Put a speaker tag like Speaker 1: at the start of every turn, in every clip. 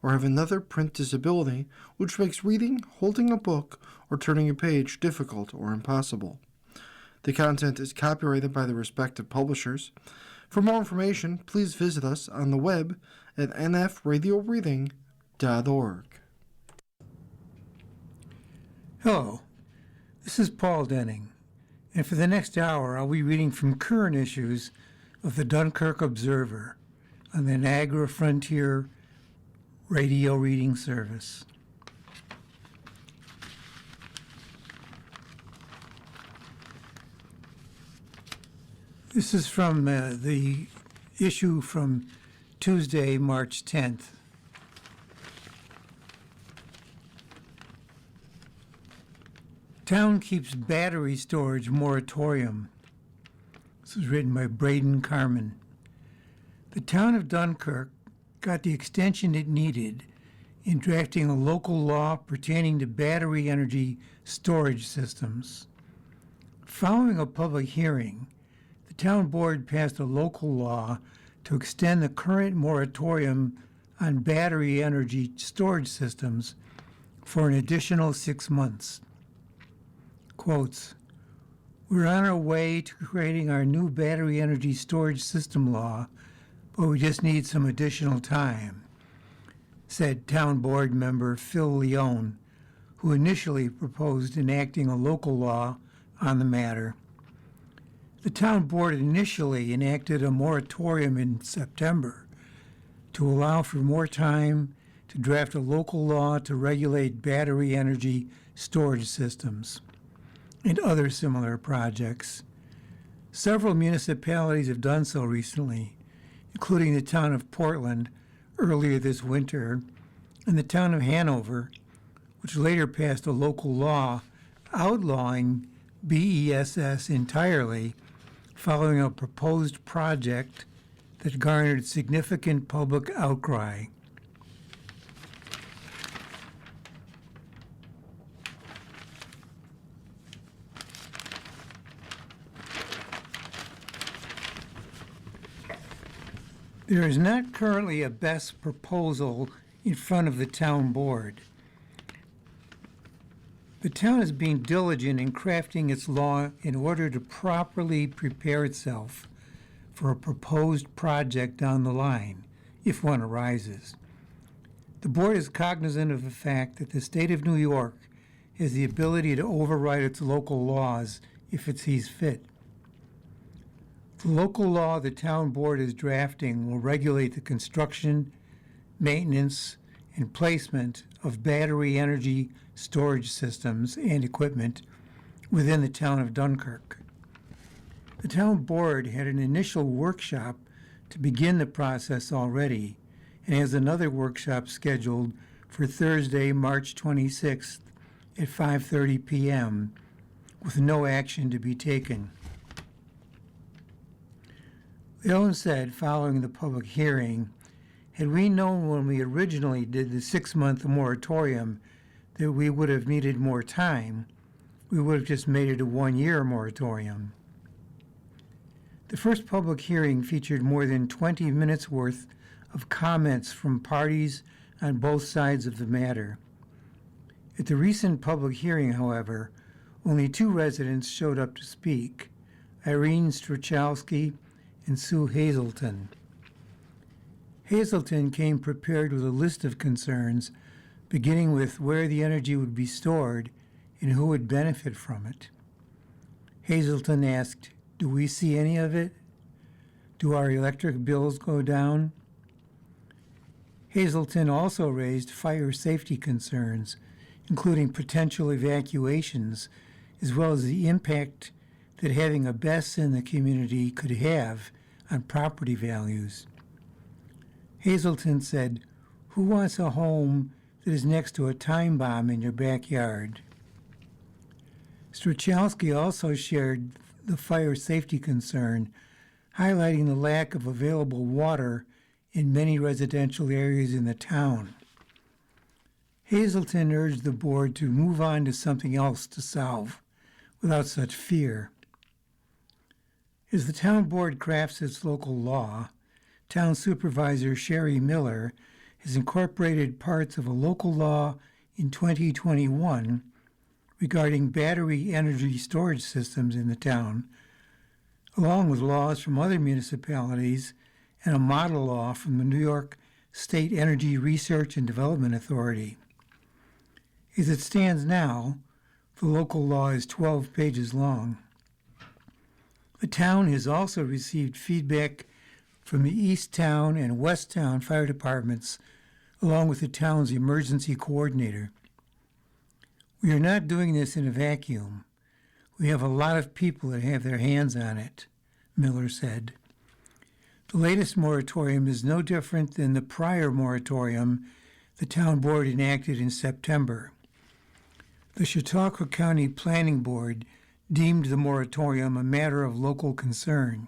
Speaker 1: or have another print disability which makes reading, holding a book, or turning a page difficult or impossible. The content is copyrighted by the respective publishers. For more information, please visit us on the web at nfradioreading.org.
Speaker 2: Hello, this is Paul Denning, and for the next hour I'll be reading from current issues of the Dunkirk Observer on the Niagara Frontier radio reading service. This is from the issue from Tuesday, March 10th. Town keeps battery storage moratorium. This was written by Braden Carman. The town of Dunkirk got the extension it needed in drafting a local law pertaining to battery energy storage systems. Following a public hearing, the town board passed a local law to extend the current moratorium on battery energy storage systems for an additional 6 months. Quotes, "We're on our way to creating our new battery energy storage system law, but we just need some additional time," said town board member Phil Leone, who initially proposed enacting a local law on the matter. The town board initially enacted a moratorium in September to allow for more time to draft a local law to regulate battery energy storage systems and other similar projects. Several municipalities have done so recently, including the town of Portland earlier this winter and the town of Hanover, which later passed a local law outlawing BESS entirely following a proposed project that garnered significant public outcry. There is not currently a best proposal in front of the town board. The town is being diligent in crafting its law in order to properly prepare itself for a proposed project down the line, if one arises. The board is cognizant of the fact that the state of New York has the ability to override its local laws if it sees fit. The local law the town board is drafting will regulate the construction, maintenance, and placement of battery energy storage systems and equipment within the town of Dunkirk. The town board had an initial workshop to begin the process already and has another workshop scheduled for Thursday, March 26th at 5:30 p.m. with no action to be taken. Leone said following the public hearing, "Had we known when we originally did the 6-month moratorium that we would have needed more time, we would have just made it a 1-year moratorium." The first public hearing featured more than 20 minutes worth of comments from parties on both sides of the matter. At the recent public hearing, however, only 2 residents showed up to speak, Irene Strachowski and Sue Hazelton. Hazelton came prepared with a list of concerns, beginning with where the energy would be stored and who would benefit from it. Hazelton asked, "Do we see any of it? Do our electric bills go down?" Hazelton also raised fire safety concerns, including potential evacuations, as well as the impact that having a BESS in the community could have on property values. Hazelton said, "Who wants a home that is next to a time bomb in your backyard?" Strachowski also shared the fire safety concern, highlighting the lack of available water in many residential areas in the town. Hazelton urged the board to move on to something else to solve without such fear. As the town board crafts its local law, Town Supervisor Sherry Miller has incorporated parts of a local law in 2021 regarding battery energy storage systems in the town, along with laws from other municipalities and a model law from the New York State Energy Research and Development Authority. As it stands now, the local law is 12 pages long. The town has also received feedback from the East Town and West Town fire departments, along with the town's emergency coordinator. We are not doing this in a vacuum. We have a lot of people that have their hands on it, Miller said. The latest moratorium is no different than the prior moratorium the town board enacted in September. The Chautauqua County Planning Board deemed the moratorium a matter of local concern.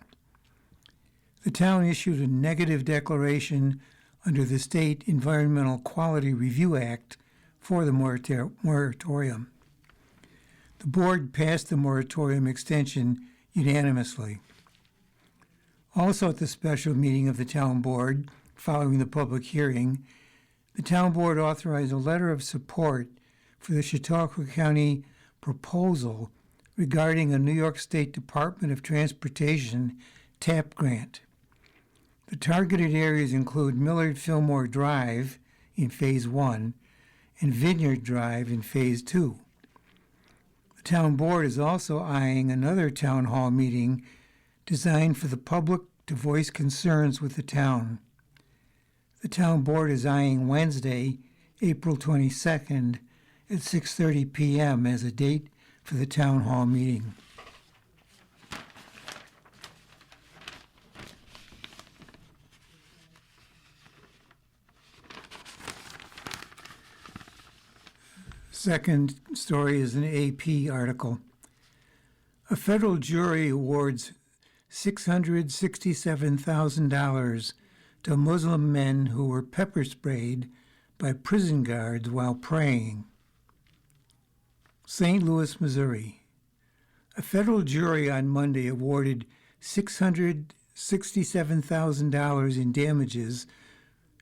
Speaker 2: The town issued a negative declaration under the State Environmental Quality Review Act for the moratorium. The board passed the moratorium extension unanimously. Also at the special meeting of the town board, following the public hearing, the town board authorized a letter of support for the Chautauqua County proposal regarding a New York State Department of Transportation TAP grant. The targeted areas include Millard Fillmore Drive in Phase 1 and Vineyard Drive in Phase 2. The town board is also eyeing another town hall meeting designed for the public to voice concerns with the town. The town board is eyeing Wednesday, April 22nd at 6:30 p.m. as a date for the town hall meeting. Second story is an AP article. A federal jury awards $667,000 to Muslim men who were pepper sprayed by prison guards while praying. St. Louis, Missouri. A federal jury on Monday awarded $667,000 in damages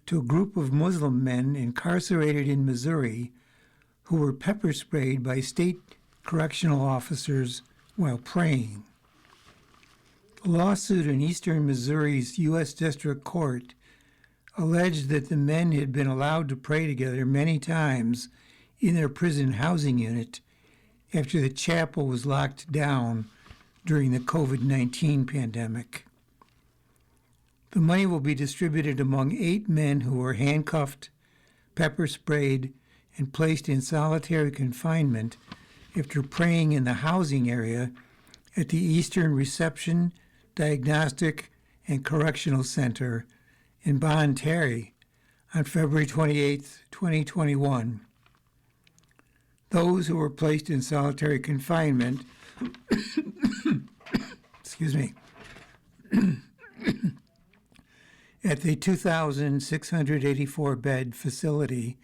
Speaker 2: to a group of Muslim men incarcerated in Missouri who were pepper sprayed by state correctional officers while praying. A lawsuit in eastern Missouri's U.S. District Court alleged that the men had been allowed to pray together many times in their prison housing unit after the chapel was locked down during the COVID-19 pandemic. The money will be distributed among 8 men who were handcuffed, pepper sprayed, and placed in solitary confinement after praying in the housing area at the Eastern Reception, Diagnostic, and Correctional Center in Bon Terre on February 28, 2021. Those who were placed in solitary confinement at the 2,684-bed facility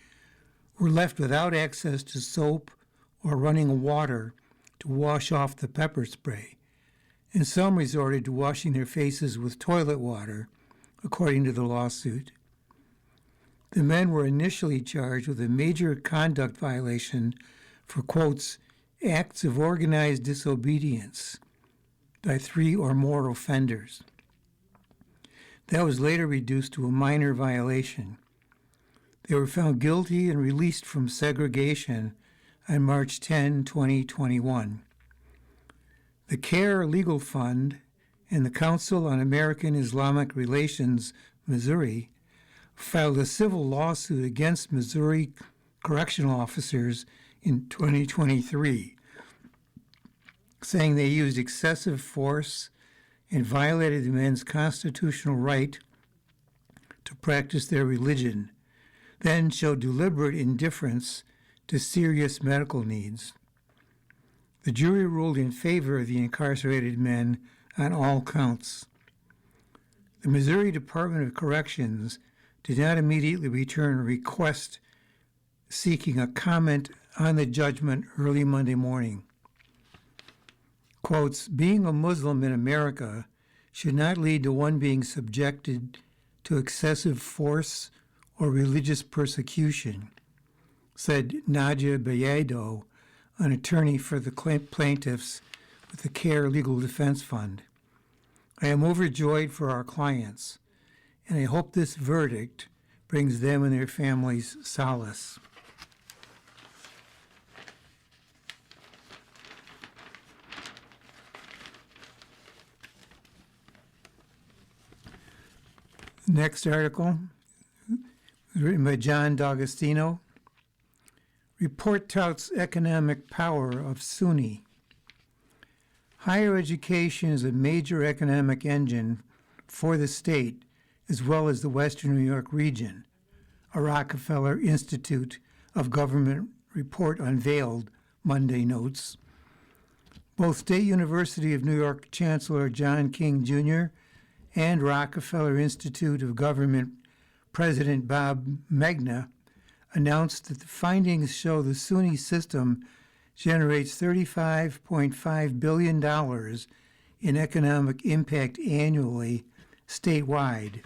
Speaker 2: were left without access to soap or running water to wash off the pepper spray, and some resorted to washing their faces with toilet water, according to the lawsuit. The men were initially charged with a major conduct violation for, quotes, acts of organized disobedience by 3 or more offenders. That was later reduced to a minor violation. They were found guilty and released from segregation on March 10, 2021. The CARE Legal Fund and the Council on American Islamic Relations, Missouri, filed a civil lawsuit against Missouri correctional officers in 2023, saying they used excessive force and violated the men's constitutional right to practice their religion, then showed deliberate indifference to serious medical needs. The jury ruled in favor of the incarcerated men on all counts. The Missouri Department of Corrections did not immediately return a request seeking a comment on the judgment early Monday morning. Quotes, being a Muslim in America should not lead to one being subjected to excessive force or religious persecution, said Nadia Belledo, an attorney for the plaintiffs with the CARE Legal Defense Fund. I am overjoyed for our clients, and I hope this verdict brings them and their families solace. Next article, written by John D'Agostino. Report touts economic power of SUNY. Higher education is a major economic engine for the state as well as the Western New York region, a Rockefeller Institute of Government report unveiled Monday notes. Both State University of New York Chancellor John King Jr. and Rockefeller Institute of Government President Bob Magna announced that the findings show the SUNY system generates $35.5 billion in economic impact annually statewide.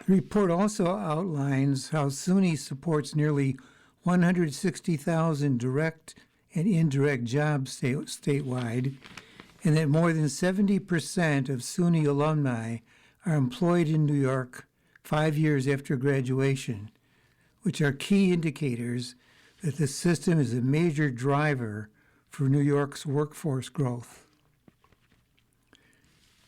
Speaker 2: The report also outlines how SUNY supports nearly 160,000 direct and indirect jobs statewide, and that more than 70% of SUNY alumni are employed in New York 5 years after graduation, which are key indicators that the system is a major driver for New York's workforce growth.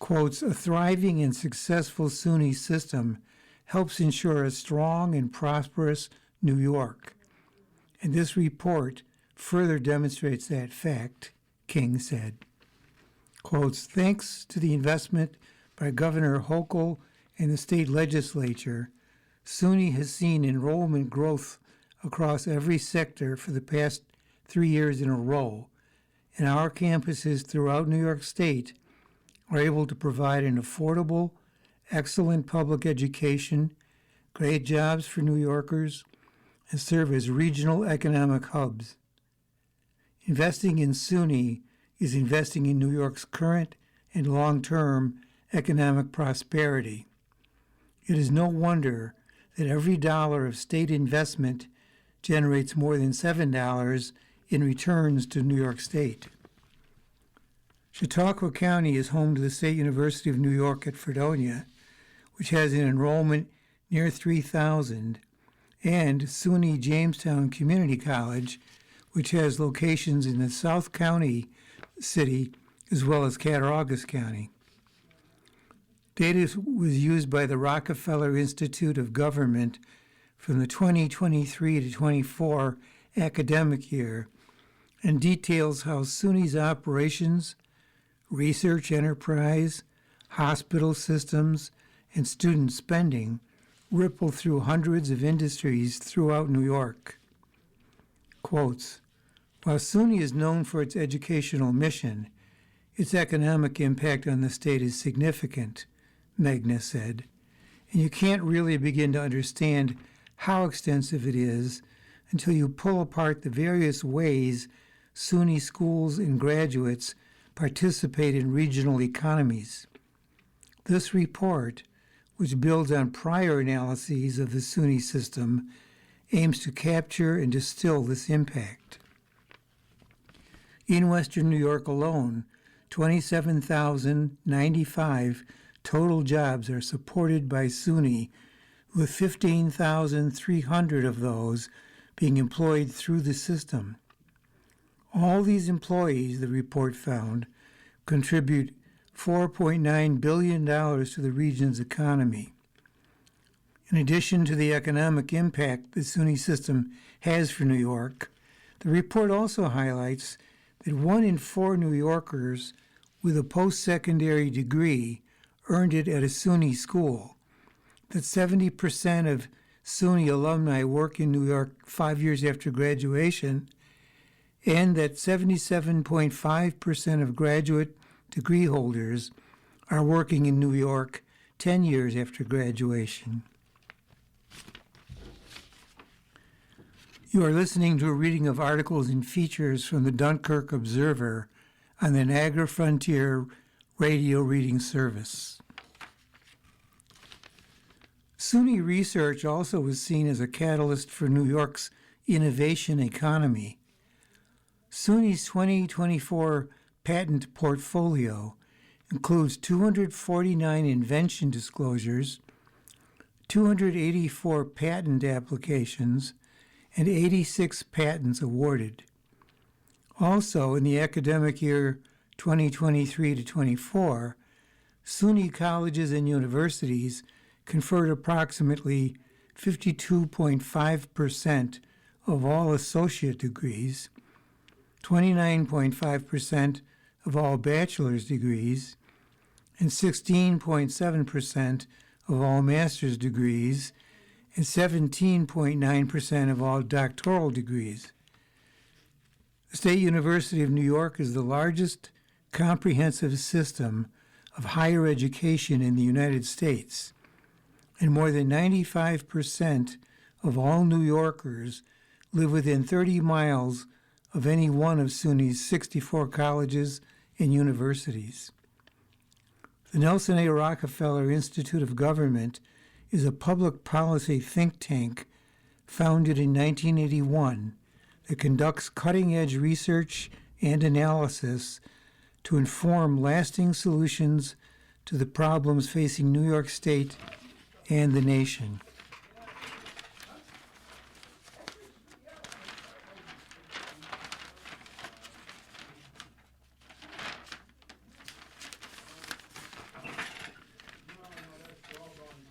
Speaker 2: Quotes, a thriving and successful SUNY system helps ensure a strong and prosperous New York. And this report further demonstrates that fact, King said. Quotes, thanks to the investment by Governor Hochul and the state legislature, SUNY has seen enrollment growth across every sector for the past 3 years in a row, and our campuses throughout New York State are able to provide an affordable, excellent public education, great jobs for New Yorkers, and serve as regional economic hubs. Investing in SUNY is investing in New York's current and long-term economic prosperity. It is no wonder that every dollar of state investment generates more than $7 in returns to New York State. Chautauqua County is home to the State University of New York at Fredonia, which has an enrollment near 3,000, and SUNY Jamestown Community College, which has locations in the South County city as well as Cattaraugus County. Data was used by the Rockefeller Institute of Government from the 2023 to 24 academic year and details how SUNY's operations, research enterprise, hospital systems, and student spending ripple through hundreds of industries throughout New York. Quotes, while SUNY is known for its educational mission, its economic impact on the state is significant, Magna said, and you can't really begin to understand how extensive it is until you pull apart the various ways SUNY schools and graduates participate in regional economies. This report, which builds on prior analyses of the SUNY system, aims to capture and distill this impact. In Western New York alone, 27,095 total jobs are supported by SUNY, with 15,300 of those being employed through the system. All these employees, the report found, contribute $4.9 billion to the region's economy. In addition to the economic impact the SUNY system has for New York, the report also highlights that 1 in 4 New Yorkers with a post-secondary degree earned it at a SUNY school, that 70% of SUNY alumni work in New York 5 years after graduation, and that 77.5% of graduate degree holders are working in New York 10 years after graduation. You are listening to a reading of articles and features from the Dunkirk Observer on the Niagara Frontier radio reading service. SUNY research also was seen as a catalyst for New York's innovation economy. SUNY's 2024 patent portfolio includes 249 invention disclosures, 284 patent applications, and 86 patents awarded. Also, in the academic year 2023 to 24, SUNY colleges and universities conferred approximately 52.5% of all associate degrees, 29.5% of all bachelor's degrees, and 16.7% of all master's degrees, and 17.9% of all doctoral degrees. The State University of New York is the largest comprehensive system of higher education in the United States, and more than 95% of all New Yorkers live within 30 miles of any one of SUNY's 64 colleges and universities. The Nelson A. Rockefeller Institute of Government is a public policy think tank founded in 1981 that conducts cutting-edge research and analysis to inform lasting solutions to the problems facing New York State and the nation.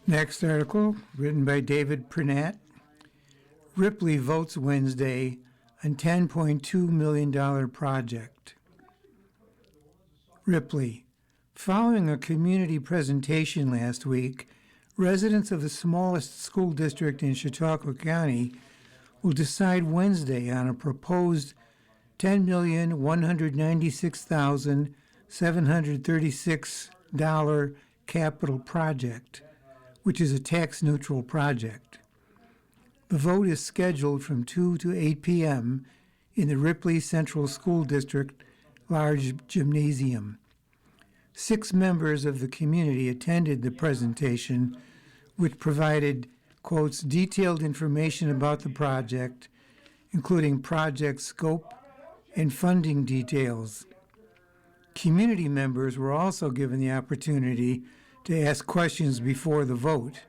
Speaker 2: Next article, written by David Pernat. Ripley votes Wednesday on $10.2 million project. Ripley. Following a community presentation last week, residents of the smallest school district in Chautauqua County will decide Wednesday on a proposed $10,196,736 capital project, which is a tax-neutral project. The vote is scheduled from 2 to 8 p.m. in the Ripley Central School District large gymnasium. 6 members of the community attended the presentation, which provided, quotes, detailed information about the project, including project scope and funding details. Community members were also given the opportunity to ask questions before the vote.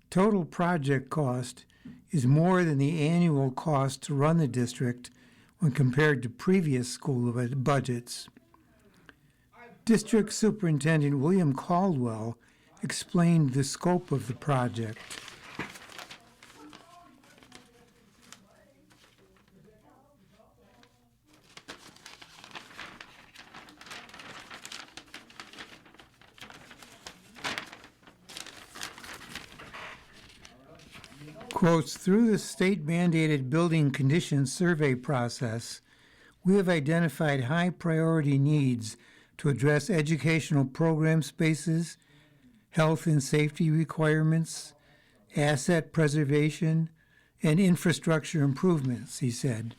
Speaker 2: Total project cost is more than the annual cost to run the district when compared to previous school budgets. District Superintendent William Caldwell explained the scope of the project. Quotes, through the state-mandated building conditions survey process, we have identified high-priority needs to address educational program spaces, health and safety requirements, asset preservation, and infrastructure improvements, he said.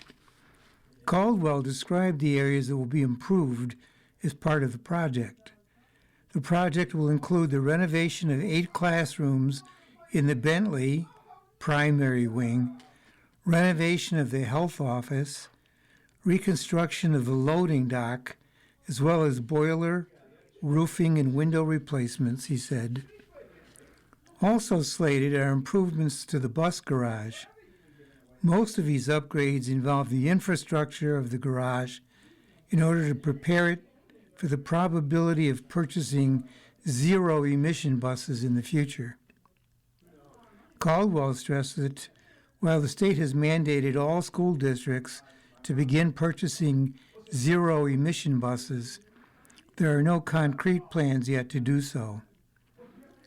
Speaker 2: Caldwell described the areas that will be improved as part of the project. The project will include the renovation of 8 classrooms in the Bentley primary wing, renovation of the health office, reconstruction of the loading dock, as well as boiler, roofing, and window replacements, he said. Also slated are improvements to the bus garage. Most of these upgrades involve the infrastructure of the garage in order to prepare it for the probability of purchasing zero-emission buses in the future. Caldwell stressed that while the state has mandated all school districts to begin purchasing zero-emission buses, there are no concrete plans yet to do so.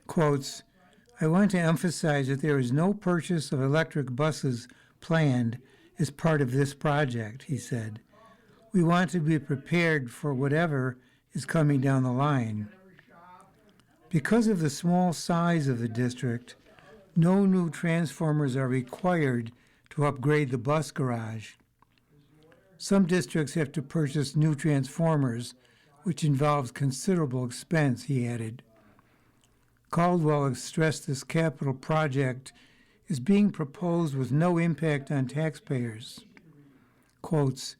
Speaker 2: Quotes, I want to emphasize that there is no purchase of electric buses planned as part of this project, he said. We want to be prepared for whatever is coming down the line. Because of the small size of the district, no new transformers are required to upgrade the bus garage. some districts have to purchase new transformers, which involves considerable expense, he added. Caldwell stressed this capital project is being proposed with no impact on taxpayers. Quotes,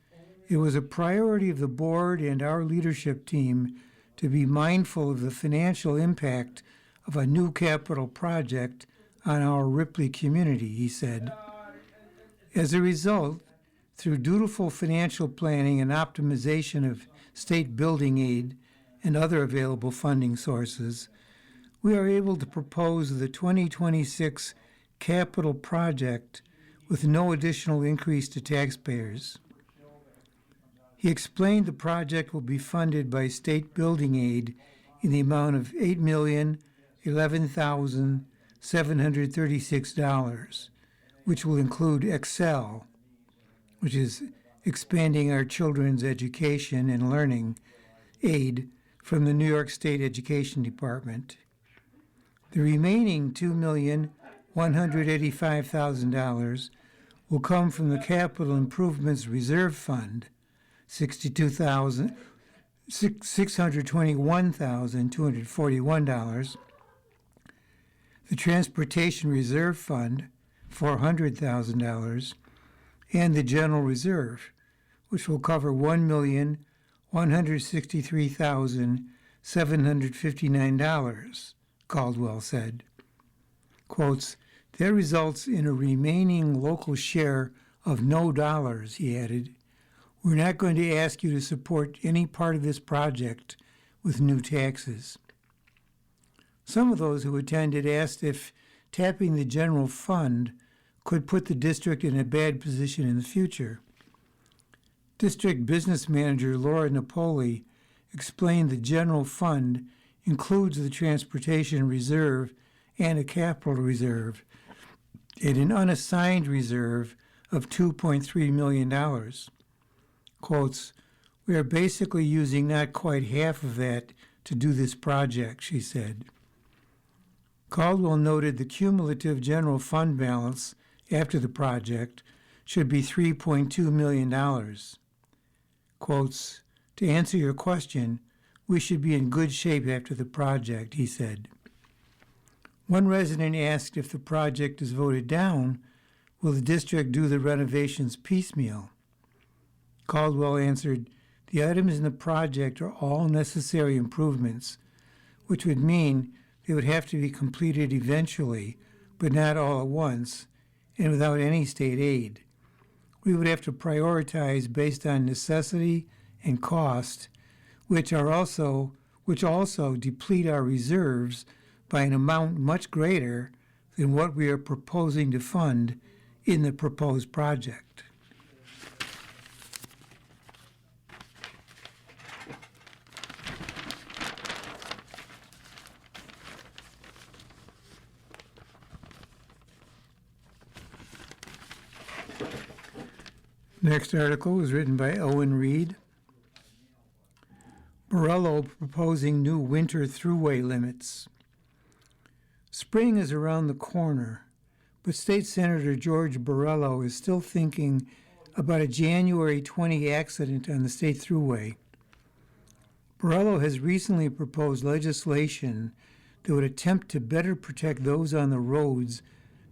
Speaker 2: "It was a priority of the board and our leadership team to be mindful of the financial impact of a new capital project on our Ripley community," he said. As a result, through dutiful financial planning and optimization of state building aid and other available funding sources, we are able to propose the 2026 capital project with no additional increase to taxpayers. He explained the project will be funded by state building aid in the amount of $8,011,736, which will include Excel, which is expanding our children's education and learning aid from the New York State Education Department. The remaining $2,185,000 will come from the Capital Improvements Reserve Fund, $621,241, the Transportation Reserve Fund, $400,000, and the General Reserve, which will cover $1,163,759, Caldwell said. Quotes, "That results in a remaining local share of no dollars," he added. "We're not going to ask you to support any part of this project with new taxes." Some of those who attended asked if tapping the general fund could put the district in a bad position in the future. District Business Manager Laura Napoli explained the general fund includes the Transportation Reserve and a Capital Reserve, and an unassigned reserve of $2.3 million. Quotes, "We are basically using not quite half of that to do this project," she said. Caldwell noted the cumulative general fund balance after the project should be $3.2 million. Quotes, "To answer your question, we should be in good shape after the project," he said. One resident asked if the project is voted down, will the district do the renovations piecemeal? Caldwell answered, "The items in the project are all necessary improvements, which would mean they would have to be completed eventually, but not all at once, and without any state aid. We would have to prioritize based on necessity and cost, which also deplete our reserves by an amount much greater than what we are proposing to fund in the proposed project." Next article was written by Owen Reed. Borrello proposing new winter throughway limits. Spring is around the corner, but State Senator George Borrello is still thinking about a January 20 accident on the state thruway. Borrello has recently proposed legislation that would attempt to better protect those on the roads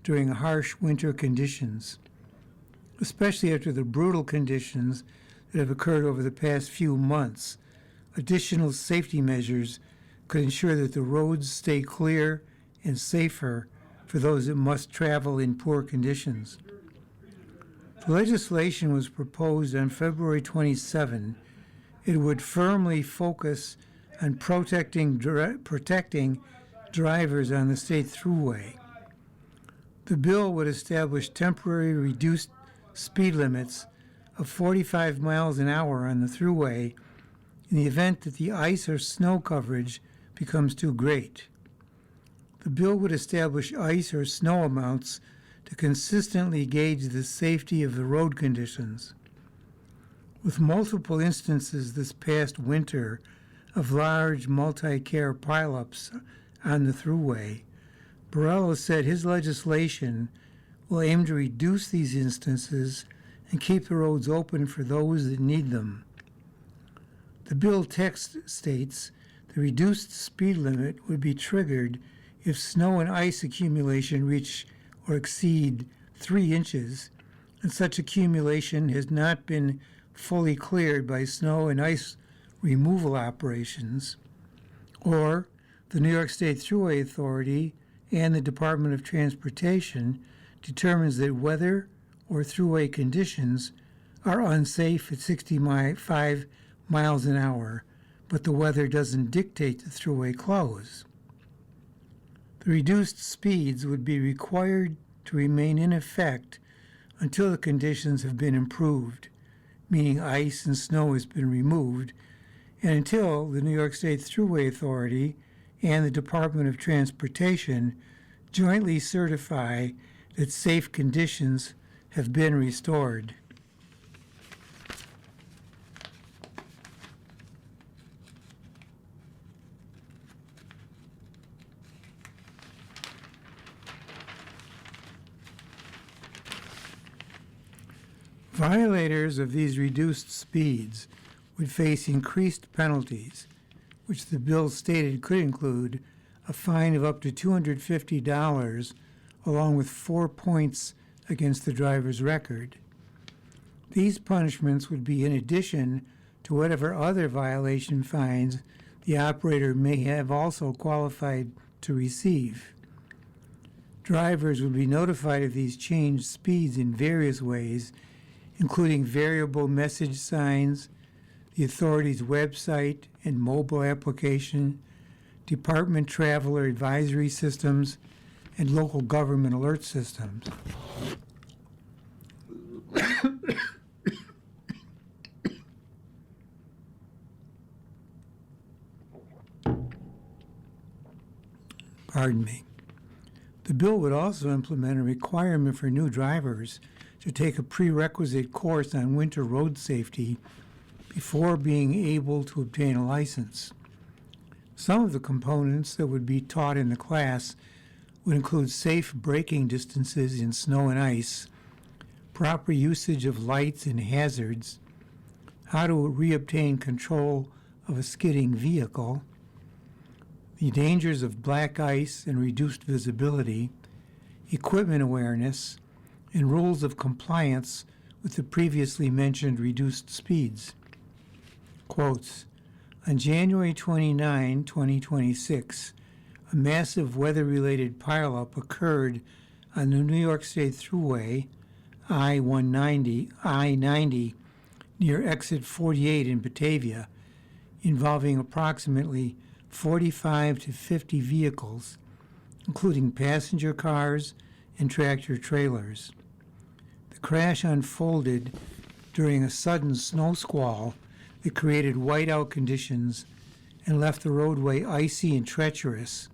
Speaker 2: during harsh winter conditions, especially after the brutal conditions that have occurred over the past few months. Additional safety measures could ensure that the roads stay clear and safer for those that must travel in poor conditions. The legislation was proposed on February 27. It would firmly focus on protecting drivers on the state thruway. The bill would establish temporary reduced speed limits of 45 miles an hour on the thruway in the event that the ice or snow coverage becomes too great. The bill would establish ice or snow amounts to consistently gauge the safety of the road conditions. With multiple instances this past winter of large multi-car pileups on the thruway, Borrello said his legislation will aim to reduce these instances and keep the roads open for those that need them. The bill text states the reduced speed limit would be triggered if snow and ice accumulation reach or exceed 3 inches, and such accumulation has not been fully cleared by snow and ice removal operations, or the New York State Thruway Authority and the Department of Transportation determines that weather or thruway conditions are unsafe at 65 miles an hour, but the weather doesn't dictate the thruway close. The reduced speeds would be required to remain in effect until the conditions have been improved, meaning ice and snow has been removed, and until the New York State Thruway Authority and the Department of Transportation jointly certify that safe conditions have been restored. Violators of these reduced speeds would face increased penalties, which the bill stated could include a fine of up to $250 along with 4 points against the driver's record. These punishments would be in addition to whatever other violation fines the operator may have also qualified to receive. Drivers would be notified of these changed speeds in various ways, including variable message signs, the authority's website and mobile application, department traveler advisory systems, and local government alert systems. Pardon me. The bill would also implement a requirement for new drivers to take a prerequisite course on winter road safety before being able to obtain a license. Some of the components that would be taught in the class would include safe braking distances in snow and ice, proper usage of lights and hazards, how to reobtain control of a skidding vehicle, the dangers of black ice and reduced visibility, equipment awareness, and rules of compliance with the previously mentioned reduced speeds. Quotes, on January 29, 2026, a massive weather-related pileup occurred on the New York State Thruway, I-90, near exit 48 in Batavia, involving approximately 45 to 50 vehicles, including passenger cars and tractor trailers. The crash unfolded during a sudden snow squall that created whiteout conditions and left the roadway icy and treacherous,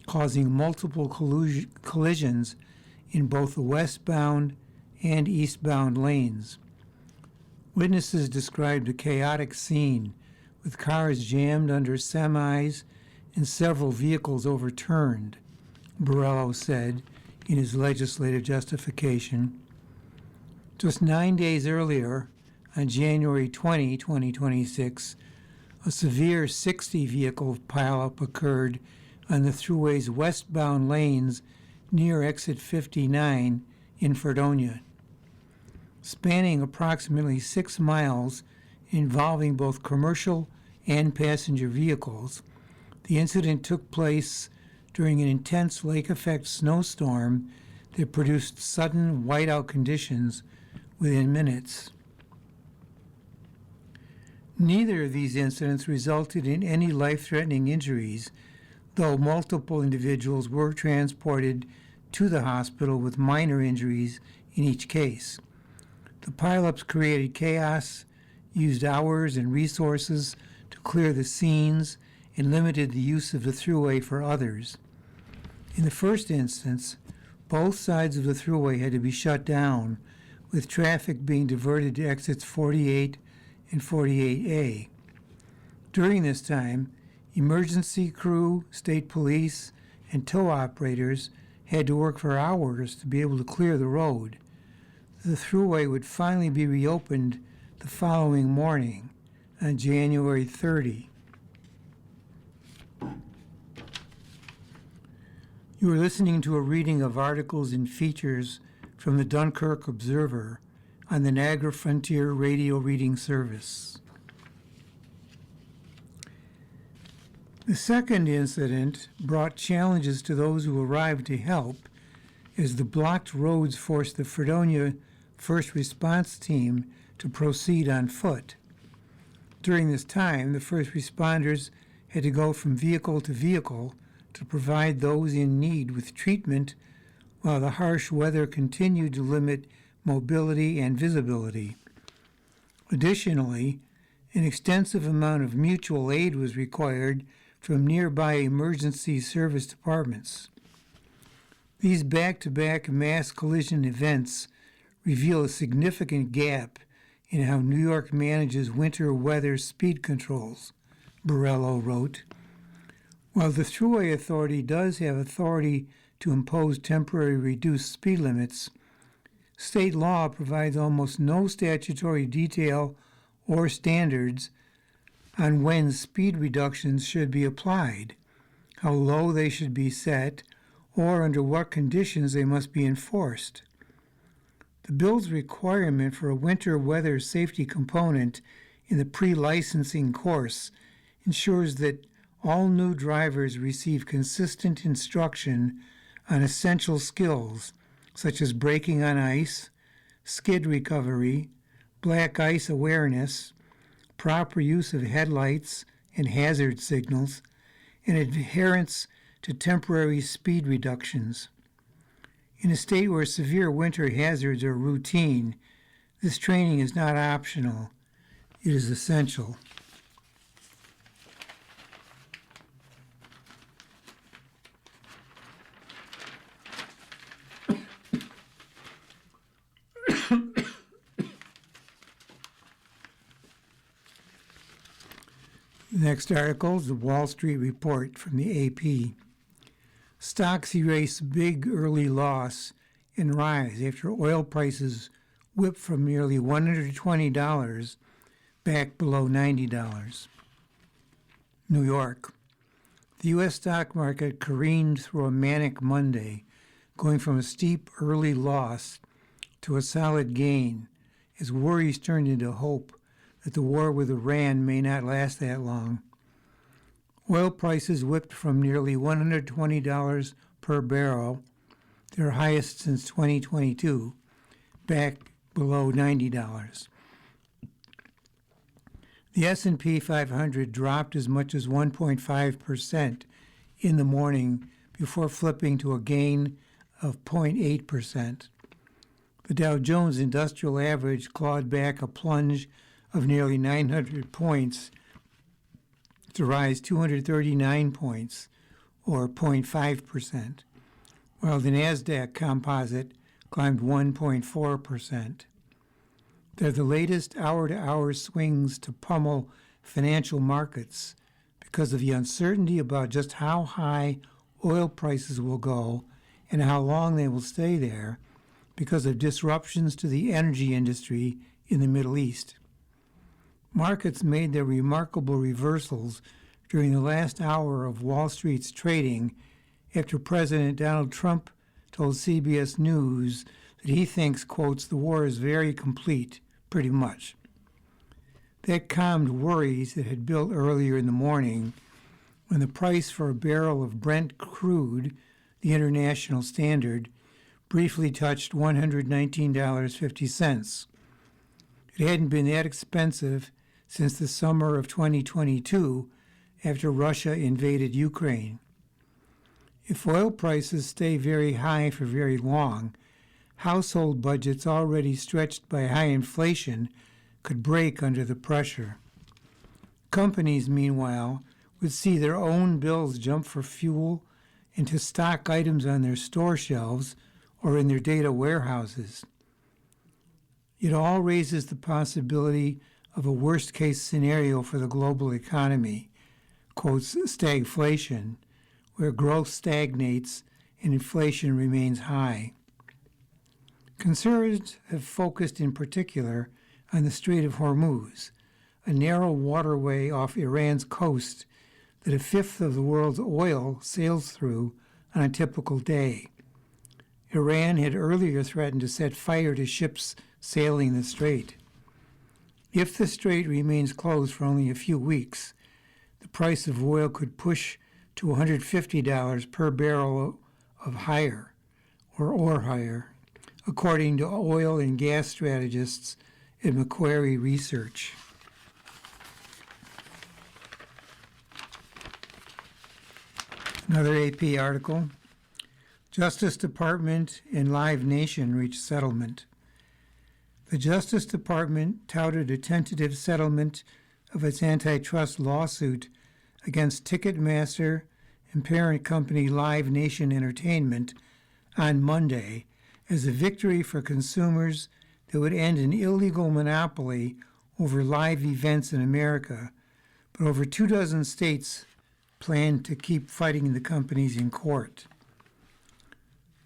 Speaker 2: causing multiple collisions in both the westbound and eastbound lanes. Witnesses described a chaotic scene with cars jammed under semis and several vehicles overturned, Borello said in his legislative justification. Just 9 days earlier, on January 20, 2026, a severe 60-vehicle pileup occurred on the thruway's westbound lanes near exit 59 in Fredonia. Spanning approximately 6 miles, involving both commercial and passenger vehicles, the incident took place during an intense lake-effect snowstorm that produced sudden whiteout conditions within minutes. Neither of these incidents resulted in any life-threatening injuries, though multiple individuals were transported to the hospital with minor injuries in each case. The pileups created chaos, used hours and resources to clear the scenes, and limited the use of the thruway for others. In the first instance, both sides of the thruway had to be shut down, with traffic being diverted to exits 48 and 48A. During this time, emergency crew, state police, and tow operators had to work for hours to be able to clear the road. the thruway would finally be reopened the following morning on January 30. You are listening to a reading of articles and features from the Dunkirk Observer on the Niagara Frontier Radio Reading Service. The second incident brought challenges to those who arrived to help as the blocked roads forced the Fredonia First Response Team to proceed on foot. During this time, the first responders had to go from vehicle to vehicle to provide those in need with treatment while the harsh weather continued to limit mobility and visibility. Additionally, an extensive amount of mutual aid was required from nearby emergency service departments. These back-to-back mass collision events reveal a significant gap in how New York manages winter weather speed controls, Borello wrote. While the Thruway Authority does have authority to impose temporary reduced speed limits, state law provides almost no statutory detail or standards on when speed reductions should be applied, how low they should be set, or under what conditions they must be enforced. The bill's requirement for a winter weather safety component in the pre-licensing course ensures that all new drivers receive consistent instruction on essential skills such as braking on ice, skid recovery, black ice awareness, proper use of headlights and hazard signals, and adherence to temporary speed reductions. In a state where severe winter hazards are routine, this training is not optional. It is essential. The next article is the Wall Street Report from the AP. Stocks erase big early loss and rise after oil prices whip from nearly $120 back below $90. New York. The U.S. stock market careened through a manic Monday, going from a steep early loss to a solid gain as worries turned into hope that the war with Iran may not last that long. Oil prices whipped from nearly $120 per barrel, their highest since 2022, back below $90. The S&P 500 dropped as much as 1.5% in the morning before flipping to a gain of 0.8%. The Dow Jones Industrial Average clawed back a plunge of nearly 900 points to rise 239 points, or 0.5%, while the NASDAQ composite climbed 1.4%. They're the latest hour-to-hour swings to pummel financial markets because of the uncertainty about just how high oil prices will go and how long they will stay there because of disruptions to the energy industry in the Middle East. Markets made their remarkable reversals during the last hour of Wall Street's trading after President Donald Trump told CBS News that he thinks, quotes, the war is very complete, pretty much. That calmed worries that had built earlier in the morning when the price for a barrel of Brent crude, the international standard, briefly touched $119.50. It hadn't been that expensive since the summer of 2022 after Russia invaded Ukraine. If oil prices stay very high for very long, household budgets already stretched by high inflation could break under the pressure. Companies, meanwhile, would see their own bills jump for fuel and to stock items on their store shelves or in their data warehouses. It all raises the possibility of a worst-case scenario for the global economy, quotes stagflation, where growth stagnates and inflation remains high. Concerns have focused in particular on the Strait of Hormuz, a narrow waterway off Iran's coast that a fifth of the world's oil sails through on a typical day. Iran had earlier threatened to set fire to ships sailing the strait. If the strait remains closed for only a few weeks, the price of oil could push to $150 per barrel of higher, or higher, according to oil and gas strategists at Macquarie Research. Another AP article. Justice Department and Live Nation reach settlement. The Justice Department touted a tentative settlement of its antitrust lawsuit against Ticketmaster and parent company Live Nation Entertainment on Monday as a victory for consumers that would end an illegal monopoly over live events in America, but over 24 states plan to keep fighting the companies in court.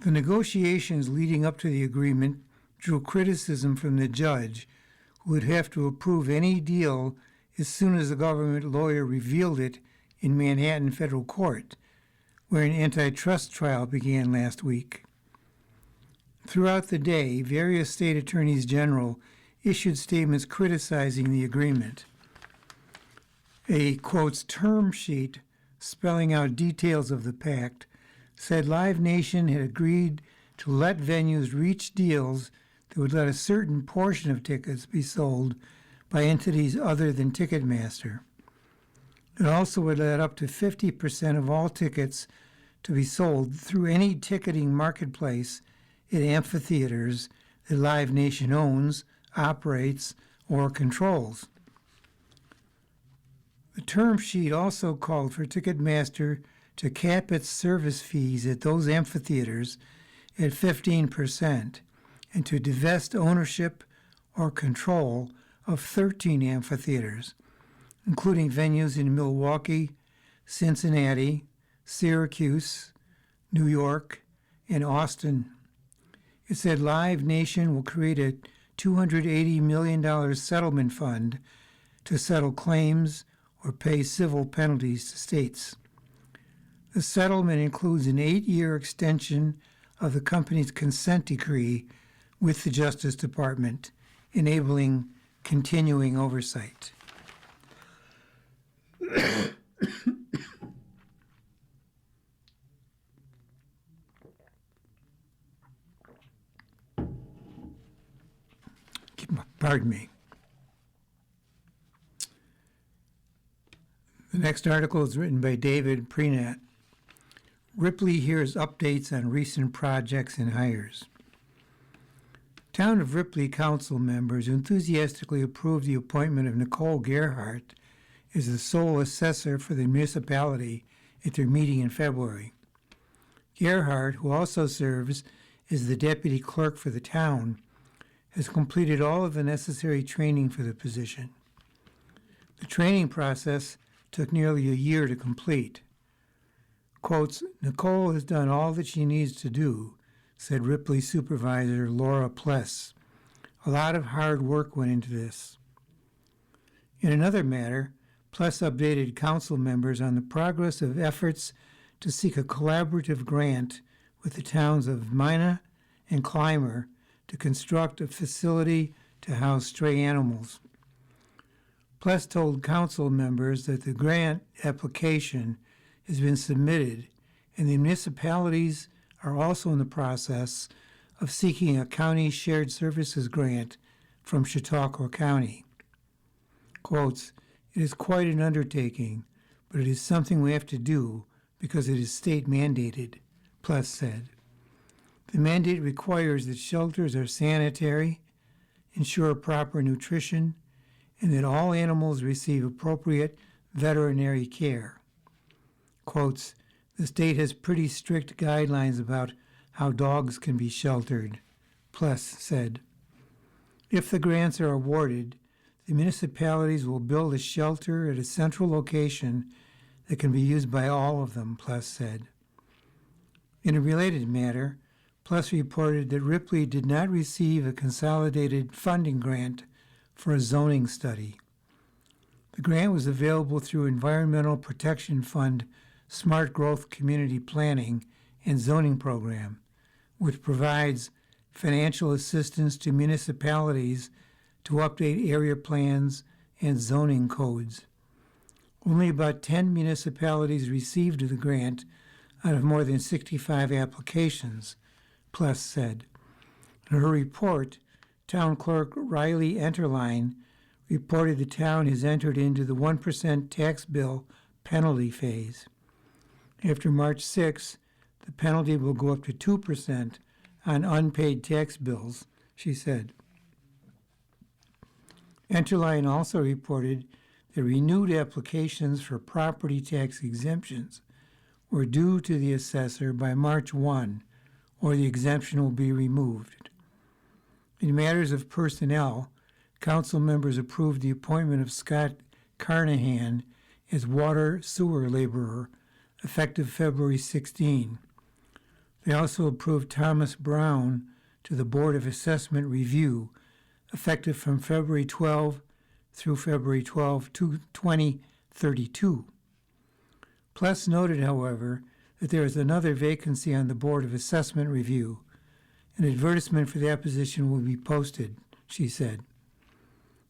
Speaker 2: The negotiations leading up to the agreement drew criticism from the judge, who would have to approve any deal as soon as the government lawyer revealed it in Manhattan federal court, where an antitrust trial began last week. Throughout the day, various state attorneys general issued statements criticizing the agreement. A, quotes, term sheet spelling out details of the pact said Live Nation had agreed to let venues reach deals that would let a certain portion of tickets be sold by entities other than Ticketmaster. It also would let up to 50% of all tickets to be sold through any ticketing marketplace at amphitheaters that Live Nation owns, operates, or controls. The term sheet also called for Ticketmaster to cap its service fees at those amphitheaters at 15% and to divest ownership or control of 13 amphitheaters, including venues in Milwaukee, Cincinnati, Syracuse, New York, and Austin. It said Live Nation will create a $280 million settlement fund to settle claims or pay civil penalties to states. The settlement includes an 8-year extension of the company's consent decree with the Justice Department, enabling continuing oversight. Pardon me. The next article is written by David Prenat. Ripley hears updates on recent projects and hires. Town of Ripley council members enthusiastically approved the appointment of Nicole Gerhardt as the sole assessor for the municipality at their meeting in February. Gerhardt, who also serves as the deputy clerk for the town, has completed all of the necessary training for the position. The training process took nearly a year to complete. Quotes, Nicole has done all that she needs to do, said Ripley supervisor Laura Pless. A lot of hard work went into this. In another matter, Pless updated council members on the progress of efforts to seek a collaborative grant with the towns of Mina and Clymer to construct a facility to house stray animals. Pless told council members that the grant application has been submitted, and the municipalities are also in the process of seeking a county shared services grant from Chautauqua County. Quotes, it is quite an undertaking, but it is something we have to do because it is state mandated, Pless said. The mandate requires that shelters are sanitary, ensure proper nutrition, and that all animals receive appropriate veterinary care. Quotes, the state has pretty strict guidelines about how dogs can be sheltered, Pless said. If the grants are awarded, the municipalities will build a shelter at a central location that can be used by all of them, Pless said. In a related matter, Plus reported that Ripley did not receive a consolidated funding grant for a zoning study. The grant was available through Environmental Protection Fund Smart Growth Community Planning and Zoning Program, which provides financial assistance to municipalities to update area plans and zoning codes. Only about 10 municipalities received the grant out of more than 65 applications, Plus said. In her report, Town Clerk Riley Enterline reported the town has entered into the 1% tax bill penalty phase. After March 6, the penalty will go up to 2% on unpaid tax bills, she said. Enterline also reported that renewed applications for property tax exemptions were due to the assessor by March 1, or the exemption will be removed. In matters of personnel, council members approved the appointment of Scott Carnahan as water sewer laborer, effective February 16. They also approved Thomas Brown to the Board of Assessment Review, effective from February 12 through February 12, 2032. Plus noted, however, that there is another vacancy on the Board of Assessment Review. An advertisement for that position will be posted, she said.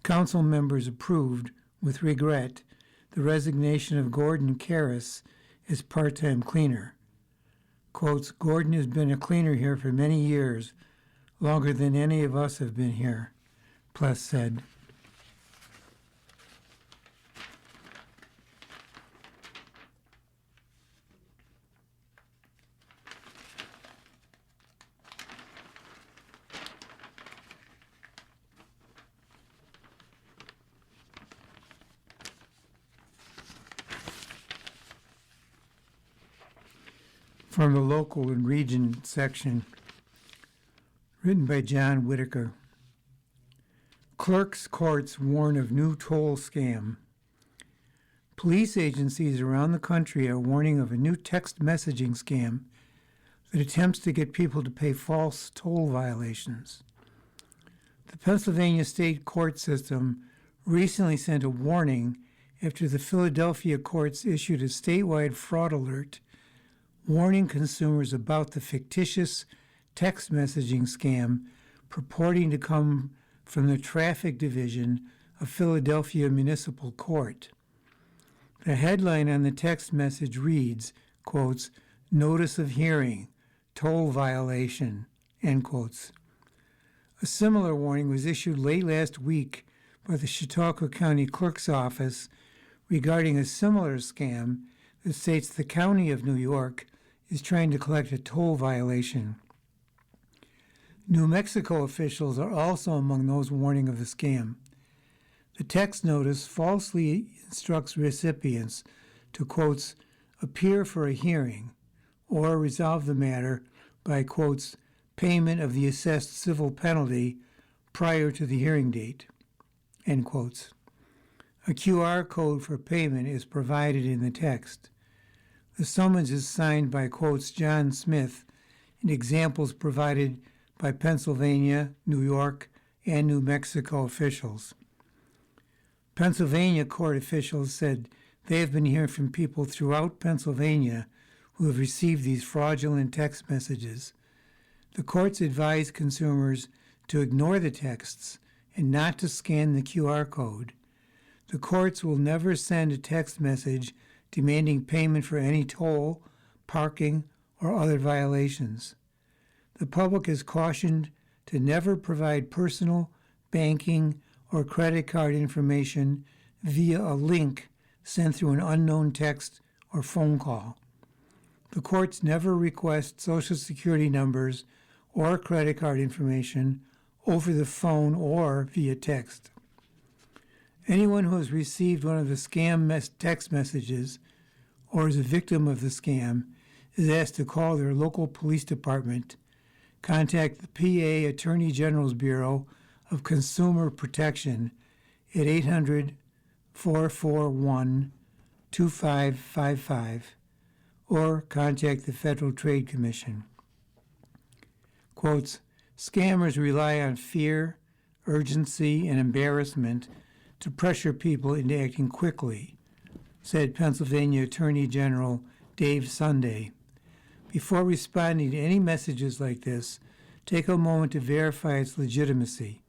Speaker 2: Council members approved, with regret, the resignation of Gordon Karras as part-time cleaner. Quotes, Gordon has been a cleaner here for many years, longer than any of us have been here, Plus said. From the local and region section, written by John Whitaker. Clerks' courts warn of new toll scam. Police agencies around the country are warning of a new text messaging scam that attempts to get people to pay false toll violations. The Pennsylvania state court system recently sent a warning after the Philadelphia courts issued a statewide fraud alert warning consumers about the fictitious text messaging scam purporting to come from the Traffic Division of Philadelphia Municipal Court. The headline on the text message reads, quotes, "Notice of hearing, toll violation," end quotes. A similar warning was issued late last week by the Chautauqua County Clerk's Office regarding a similar scam that states the County of New York is trying to collect a toll violation. New Mexico officials are also among those warning of the scam. The text notice falsely instructs recipients to, quotes, appear for a hearing or resolve the matter by, quotes, payment of the assessed civil penalty prior to the hearing date, end quotes. A QR code for payment is provided in the text. The summons is signed by, quotes, John Smith, and examples provided by Pennsylvania, New York, and New Mexico officials. Pennsylvania court officials said they have been hearing from people throughout Pennsylvania who have received these fraudulent text messages. The courts advise consumers to ignore the texts and not to scan the QR code. The courts will never send a text message demanding payment for any toll, parking, or other violations. The public is cautioned to never provide personal, banking, or credit card information via a link sent through an unknown text or phone call. The courts never request Social Security numbers or credit card information over the phone or via text. Anyone who has received one of the scam text messages or is a victim of the scam is asked to call their local police department, contact the PA Attorney General's Bureau of Consumer Protection at 800-441-2555, or contact the Federal Trade Commission. Quotes, scammers rely on fear, urgency, and embarrassment to pressure people into acting quickly, said Pennsylvania Attorney General Dave Sunday. Before responding to any messages like this, take a moment to verify its legitimacy.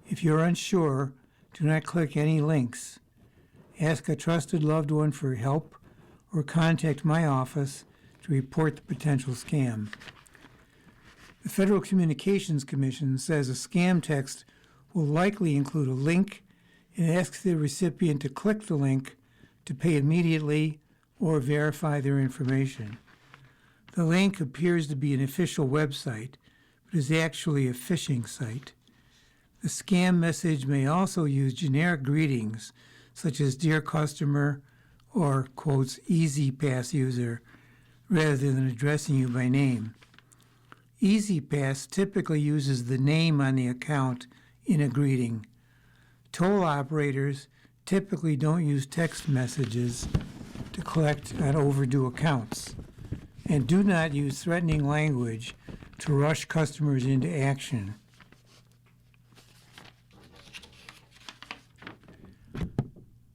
Speaker 2: If you're unsure, do not click any links. Ask a trusted loved one for help or contact my office to report the potential scam. The Federal Communications Commission says a scam text will likely include a link and asks the recipient to click the link to pay immediately or verify their information. The link appears to be an official website, but is actually a phishing site. The scam message may also use generic greetings such as Dear Customer or, quotes, Easy Pass user, rather than addressing you by name. Easy Pass typically uses the name on the account in a greeting. Toll operators typically don't use text messages to collect on overdue accounts, and do not use threatening language to rush customers into action.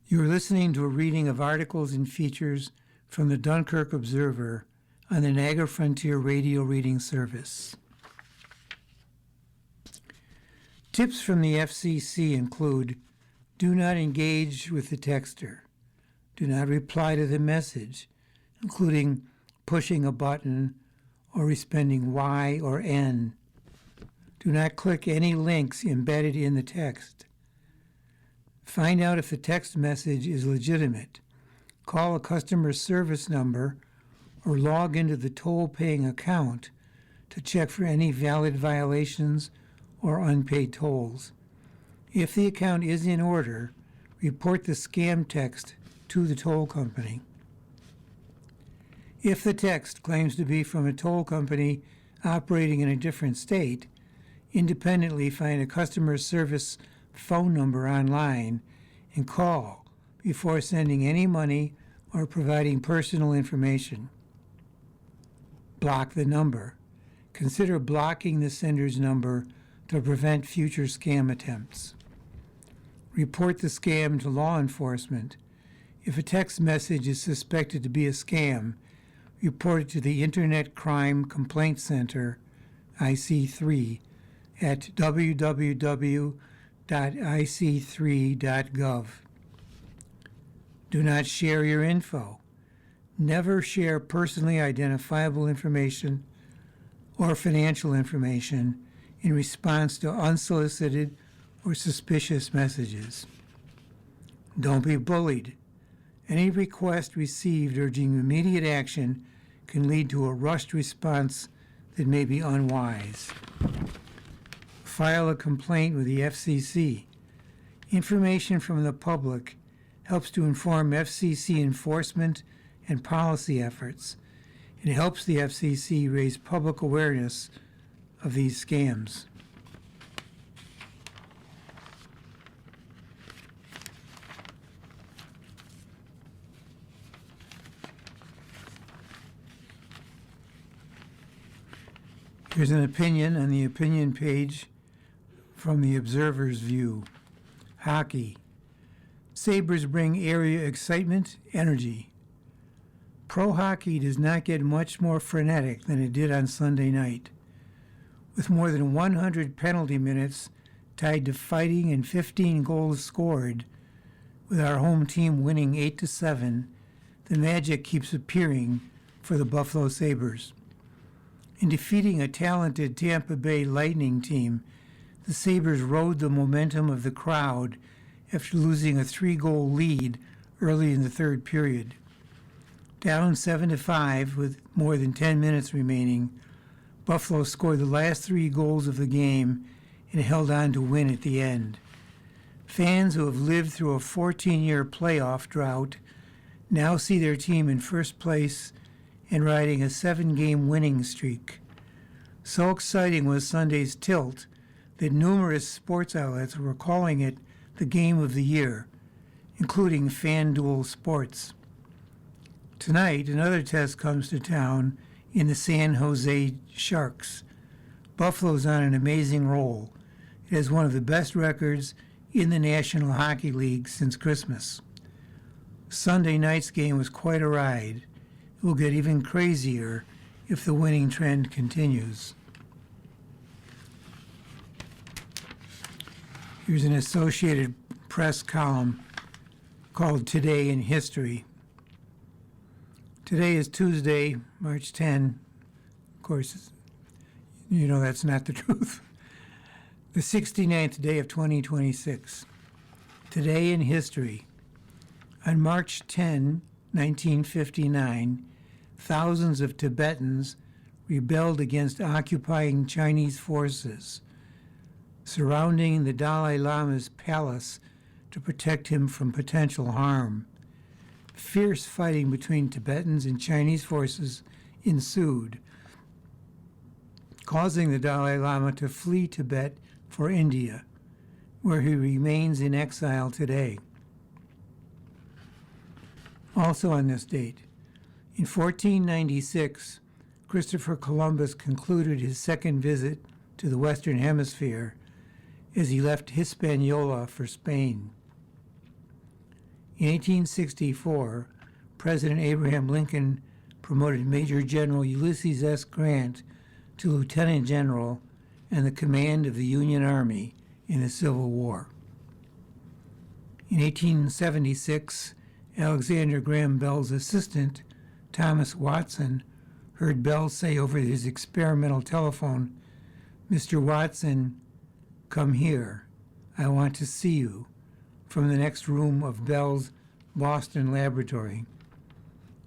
Speaker 2: You are listening to a reading of articles and features from the Dunkirk Observer on the Niagara Frontier Radio Reading Service. Tips from the FCC include: do not engage with the texter. Do not reply to the message, including pushing a button or responding Y or N. Do not click any links embedded in the text. Find out if the text message is legitimate. Call a customer service number or log into the toll-paying account to check for any valid violations or unpaid tolls. If the account is in order, report the scam text to the toll company. If the text claims to be from a toll company operating in a different state, independently find a customer service phone number online and call before sending any money or providing personal information. Block the number. Consider blocking the sender's number to prevent future scam attempts. Report the scam to law enforcement. If a text message is suspected to be a scam, report it to the Internet Crime Complaint Center, IC3, at www.ic3.gov. Do not share your info. Never share personally identifiable information or financial information in response to unsolicited or suspicious messages. Don't be bullied. Any request received urging immediate action can lead to a rushed response that may be unwise. File a complaint with the FCC. Information from the public helps to inform FCC enforcement and policy efforts. It helps the FCC raise public awareness of these scams. Here's an opinion on the opinion page from the Observer's view. Hockey. Sabres bring area excitement, energy. Pro hockey does not get much more frenetic than it did on Sunday night. With more than 100 penalty minutes tied to fighting and 15 goals scored, with our home team winning 8-7, the magic keeps appearing for the Buffalo Sabres. In defeating a talented Tampa Bay Lightning team, the Sabres rode the momentum of the crowd after losing a 3-goal lead early in the third period. Down 7-5 with more than 10 minutes remaining, Buffalo scored the last 3 goals of the game and held on to win at the end. Fans who have lived through a 14-year playoff drought now see their team in first place and riding a 7-game winning streak. So exciting was Sunday's tilt that numerous sports outlets were calling it the game of the year, including FanDuel Sports. Tonight, another test comes to town in the San Jose Sharks. Buffalo's on an amazing roll. It has one of the best records in the National Hockey League since Christmas. Sunday night's game was quite a ride. It will get even crazier if the winning trend continues. Here's an Associated Press column called Today in History. Today is Tuesday, March 10. Of course, you know that's not the truth. The 69th day of 2026. Today in History. On March 10, 1959, thousands of Tibetans rebelled against occupying Chinese forces, surrounding the Dalai Lama's palace to protect him from potential harm. Fierce fighting between Tibetans and Chinese forces ensued, causing the Dalai Lama to flee Tibet for India, where he remains in exile today. Also on this date, in 1496, Christopher Columbus concluded his second visit to the Western Hemisphere as he left Hispaniola for Spain. In 1864, President Abraham Lincoln promoted Major General Ulysses S. Grant to Lieutenant General and the command of the Union Army in the Civil War. In 1876, Alexander Graham Bell's assistant, Thomas Watson, heard Bell say over his experimental telephone, "Mr. Watson, come here. I want to see you," from the next room of Bell's Boston laboratory.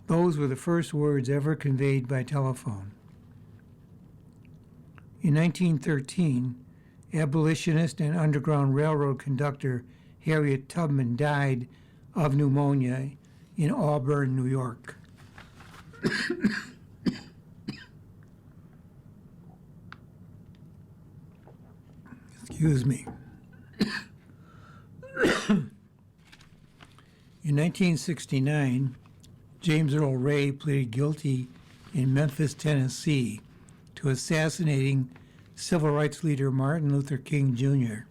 Speaker 2: Those were the first words ever conveyed by telephone. In 1913, abolitionist and Underground Railroad conductor Harriet Tubman died of pneumonia in Auburn, New York. Excuse me. In 1969, James Earl Ray pleaded guilty in Memphis, Tennessee, to assassinating civil rights leader Martin Luther King Jr.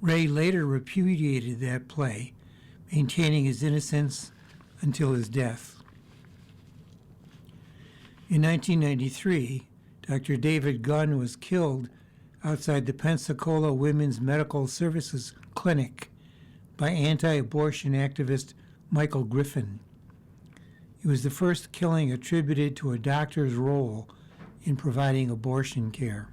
Speaker 2: Ray later repudiated that plea, maintaining his innocence until his death. In 1993, Dr. David Gunn was killed outside the Pensacola Women's Medical Services Clinic by anti-abortion activist Michael Griffin. It was the first killing attributed to a doctor's role in providing abortion care.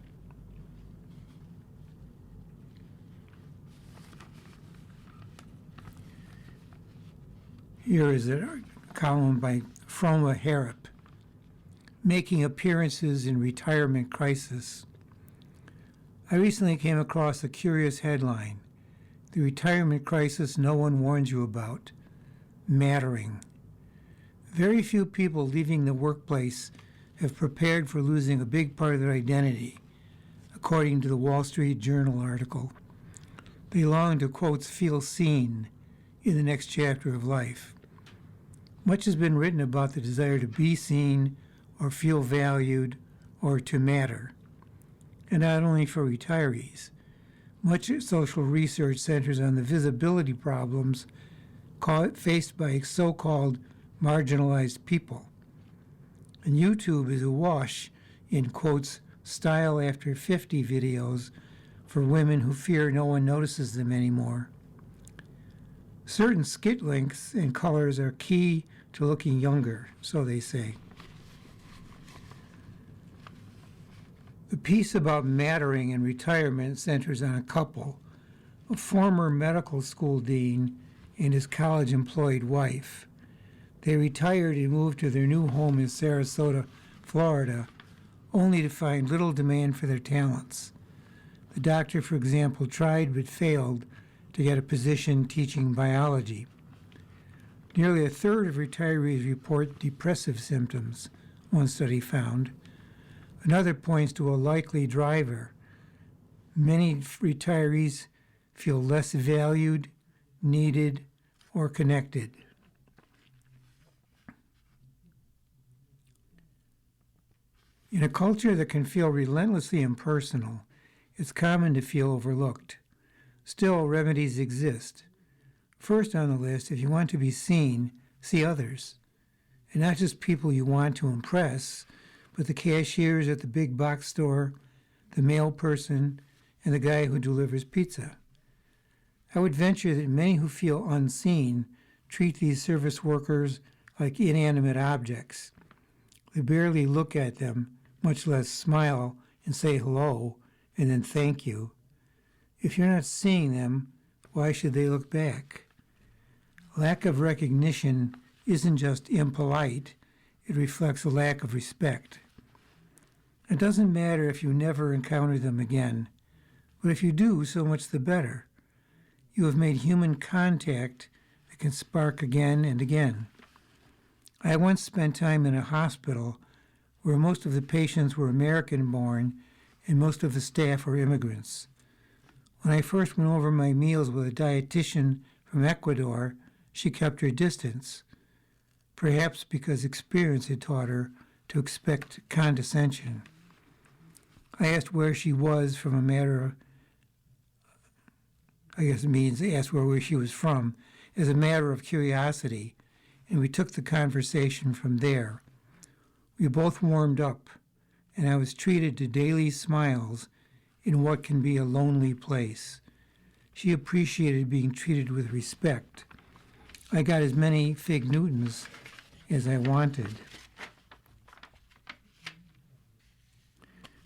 Speaker 2: Here is a column by Froma Harrop, Making Appearances in Retirement Crisis. I recently came across a curious headline, "The Retirement Crisis No One Warns You About, Mattering." Very few people leaving the workplace have prepared for losing a big part of their identity, according to the Wall Street Journal article. They long to, quotes, feel seen in the next chapter of life. Much has been written about the desire to be seen or feel valued or to matter. And not only for retirees. Much social research centers on the visibility problems faced by so-called marginalized people. And YouTube is awash in, quotes, style after 50 videos for women who fear no one notices them anymore. Certain skit lengths and colors are key to looking younger, so they say. The piece about mattering in retirement centers on a couple, a former medical school dean and his college-employed wife. They retired and moved to their new home in Sarasota, Florida, only to find little demand for their talents. The doctor, for example, tried but failed to get a position teaching biology. Nearly a third of retirees report depressive symptoms, one study found. Another points to a likely driver. Many retirees feel less valued, needed, or connected. In a culture that can feel relentlessly impersonal, it's common to feel overlooked. Still, remedies exist. First on the list, if you want to be seen, see others. And not just people you want to impress, but the cashiers at the big box store, the mail person, and the guy who delivers pizza. I would venture that many who feel unseen treat these service workers like inanimate objects. They barely look at them, much less smile and say hello and then thank you. If you're not seeing them, why should they look back? Lack of recognition isn't just impolite, it reflects a lack of respect. It doesn't matter if you never encounter them again, but if you do, so much the better. You have made human contact that can spark again and again. I once spent time in a hospital where most of the patients were American-born and most of the staff were immigrants. When I first went over my meals with a dietitian from Ecuador, she kept her distance, perhaps because experience had taught her to expect condescension. I asked where she was from a matter of, I guess it means asked where she was from, as a matter of curiosity, and we took the conversation from there. We both warmed up, and I was treated to daily smiles in what can be a lonely place. She appreciated being treated with respect. I got as many fig Newtons as I wanted.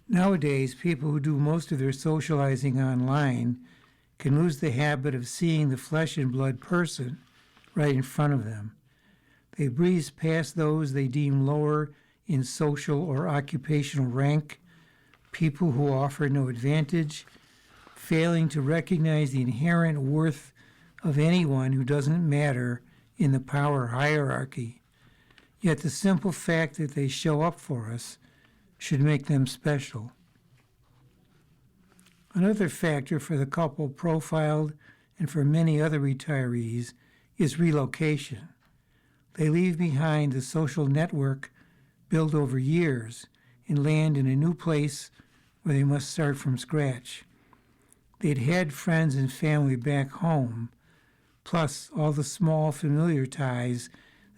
Speaker 2: Nowadays, people who do most of their socializing online can lose the habit of seeing the flesh and blood person right in front of them. They breeze past those they deem lower in social or occupational rank, people who offer no advantage, failing to recognize the inherent worth of anyone who doesn't matter in the power hierarchy. Yet the simple fact that they show up for us should make them special. Another factor for the couple profiled and for many other retirees is relocation. They leave behind the social network built over years and land in a new place where they must start from scratch. They'd had friends and family back home, plus all the small familiar ties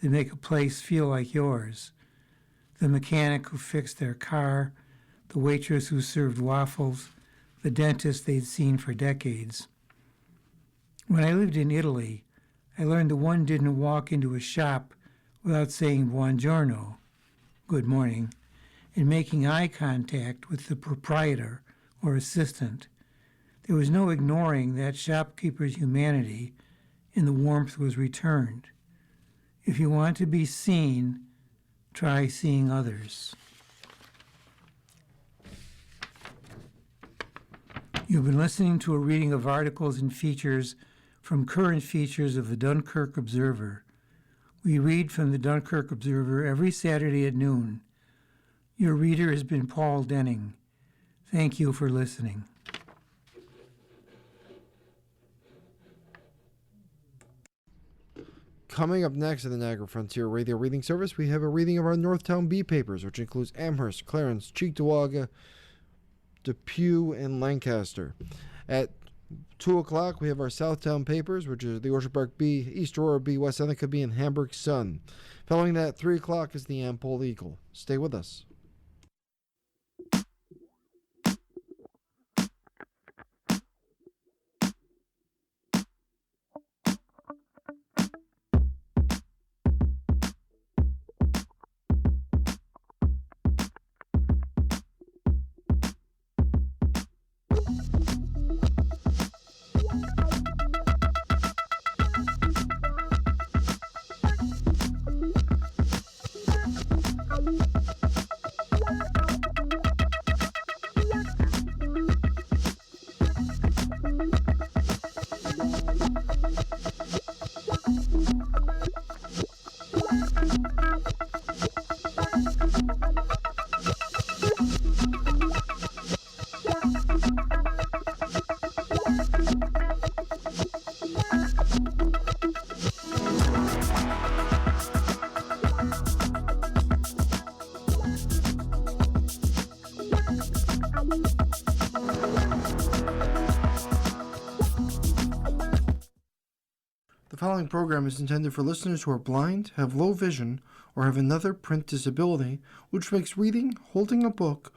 Speaker 2: that make a place feel like yours. The mechanic who fixed their car, the waitress who served waffles, the dentist they'd seen for decades. When I lived in Italy, I learned that one didn't walk into a shop without saying buongiorno, good morning, and making eye contact with the proprietor or assistant. There was no ignoring that shopkeeper's humanity, and the warmth was returned. If you want to be seen, try seeing others. You've been listening to a reading of articles and features from current features of the Dunkirk Observer. We read from the Dunkirk Observer every Saturday at noon. Your reader has been Paul Denning. Thank you for listening.
Speaker 1: Coming up next in the Niagara Frontier Radio Reading Service, we have a reading of our Northtown Bee papers, which includes Amherst, Clarence, Cheektowaga, Depew, and Lancaster. At 2 o'clock, we have our Southtown papers, which is the Orchard Park Bee, East Aurora Bee, West Seneca Bee, and Hamburg Sun. Following that, 3 o'clock is the Ampole Eagle. Stay with us. following program is intended for listeners who are blind, have low vision, or have another print disability, which makes reading, holding a book,